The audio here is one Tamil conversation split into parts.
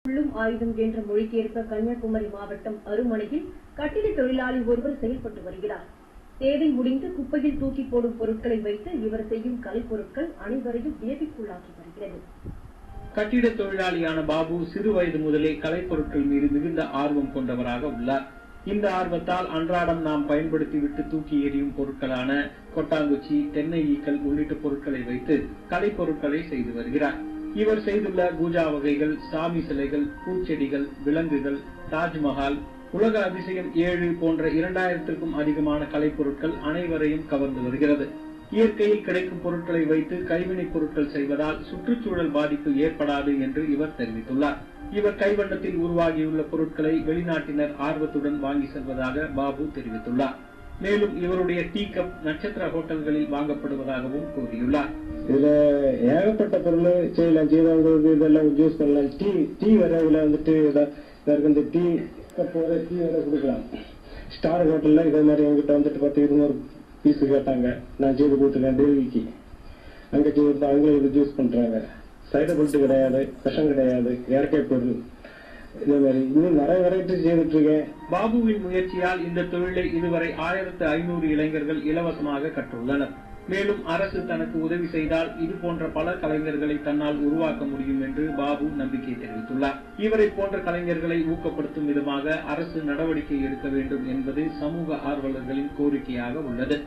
உள்ளும் ஆயுதம் என்ற மொழிக்கேற்ப கன்னியாகுமரி மாவட்டம் அருமனையில் கட்டிட தொழிலாளி ஒருவர் செயல்பட்டு வருகிறார். தேவை முடிந்து குப்பையில் தூக்கி போடும் பொருட்களை வைத்து இவர் செய்யும் கலைப்பொருட்கள் அனைவரையும் வியப்பிற்குள்ளாக்கி வருகிறது. கட்டிட தொழிலாளியான பாபு சிறு வயது முதலே கலைப்பொருட்கள் மீது மிகுந்த ஆர்வம் கொண்டவராக உள்ளார். இந்த ஆர்வத்தால் அன்றாடம் நாம் பயன்படுத்திவிட்டு தூக்கி எறியும் பொருட்களான கொட்டாங்குச்சி, தென்னை ஈக்கள் உள்ளிட்ட பொருட்களை வைத்து கலைப்பொருட்களை செய்து வருகிறார். இவர் செய்துள்ள பூஜா வகைகள், சாமி சிலைகள், பூச்செடிகள், விலங்குகள், தாஜ்மஹால், உலக அதிசயம் 7 போன்ற 2000க்கும் அதிகமான கலைப்பொருட்கள் அனைவரையும் கவர்ந்து வருகிறது. இயற்கையில் கிடைக்கும் பொருட்களை வைத்து கைவினைப் பொருட்கள் செய்வதால் சுற்றுச்சூழல் பாதிப்பு ஏற்படாது என்று இவர் தெரிவித்துள்ளார். இவர் கைவண்ணத்தில் உருவாகியுள்ள பொருட்களை வெளிநாட்டினர் ஆர்வத்துடன் வாங்கி செல்வதாக பாபு தெரிவித்துள்ளார். மேலும் இவருடைய டீ கப் நட்சத்திர ஹோட்டல்களில் வாங்கப்படுவதாகவும் கூறியுள்ளார். இதுல ஏகப்பட்ட பொருள் செய்யலாம், ஜீவங்களுக்கு இதெல்லாம் யூஸ் பண்ணலாம். டீ வர இதுல வந்துட்டு இந்த டீ கப் வர டீ வர கொடுக்கலாம். ஸ்டார் ஹோட்டல்ல இதே மாதிரி எங்கிட்ட வந்துட்டு 10-20 பீஸ் கேட்டாங்க, நான் செய்து கொடுத்துருக்கேன். தேவிக்கு அங்க செய்து அவங்களும் இது யூஸ் பண்றாங்க. சைடு எஃபெக்ட் கிடையாது, விஷம் கிடையாது, இயற்கை பொருள். இதே மாதிரி இன்னும் நிறைய வெரைட்டி செய்துட்டு இருக்கேன். பாபுவின் முயற்சியால் இந்த தொழிலை இதுவரை 1500 இளைஞர்கள் இலவசமாக கற்றுள்ளனர். மேலும் அரசு தனக்கு உதவி செய்தால் இது போன்ற பல கலைஞர்களை தன்னால் உருவாக்க முடியும் என்று பாபு நம்பிக்கை தெரிவித்துள்ளார். இவரை போன்ற கலைஞர்களை ஊக்கப்படுத்தும் விதமாக அரசு நடவடிக்கை எடுக்க வேண்டும் என்பது சமூக ஆர்வலர்களின் கோரிக்கையாக உள்ளது.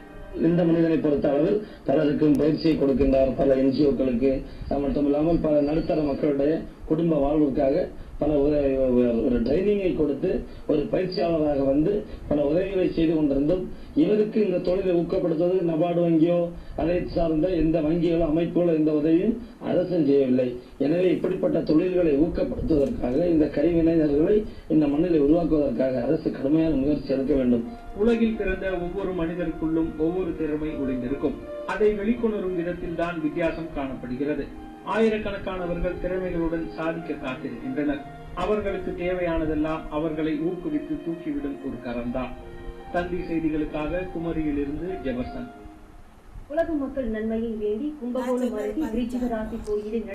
இந்த மனிதனை பொறுத்தளவில் பலருக்கும் பயிற்சியை கொடுக்கின்றார். பல என்ஜிஓக்களுக்கு மட்டும் இல்லாமல் பல நடுத்தர மக்களுடைய குடும்ப வாழ்வுக்காக பல ஒரு ட்ரைனிங்கை கொடுத்து ஒரு பயிற்சியாளராக வந்து பல உதவிகளை செய்து கொண்டிருந்தும் இவருக்கு இந்த தொழிலை ஊக்கப்படுத்துவது நபார்டு வங்கியோ அதை சார்ந்த எந்த வங்கிகளோ அமைப்புகளோ இந்த உதவியும் அரசும் செய்யவில்லை. எனவே இப்படிப்பட்ட தொழில்களை ஊக்கப்படுத்துவதற்காக இந்த கைவினைஞர்களை இந்த மண்ணிலை உருவாக்குவதற்காக அரசு கடுமையான முயற்சி எடுக்க வேண்டும். உலகில் பிறந்த ஒவ்வொரு மனிதருக்குள்ளும் ஒவ்வொரு திறமை ஒளிந்திருக்கும். அதை வெளிக்கொணரும் விதத்தில் தான் வித்தியாசம் காணப்படுகிறது. ஆயிரக்கணக்கானவர்கள் திறமைகளுடன் சாதிக்க காத்திருக்கின்றனர். அவர்களுக்கு தேவையானதெல்லாம் அவர்களை ஊக்குவித்து தூக்கிவிடும் ஒரு கரம்தான். தந்தி செய்திகளுக்காக குமரியிலிருந்து ஜெபர்சன். உலக மக்கள் நன்மையை வேண்டி கும்பகோணம் அருகே விருச்சிக ராசி கோயிலில்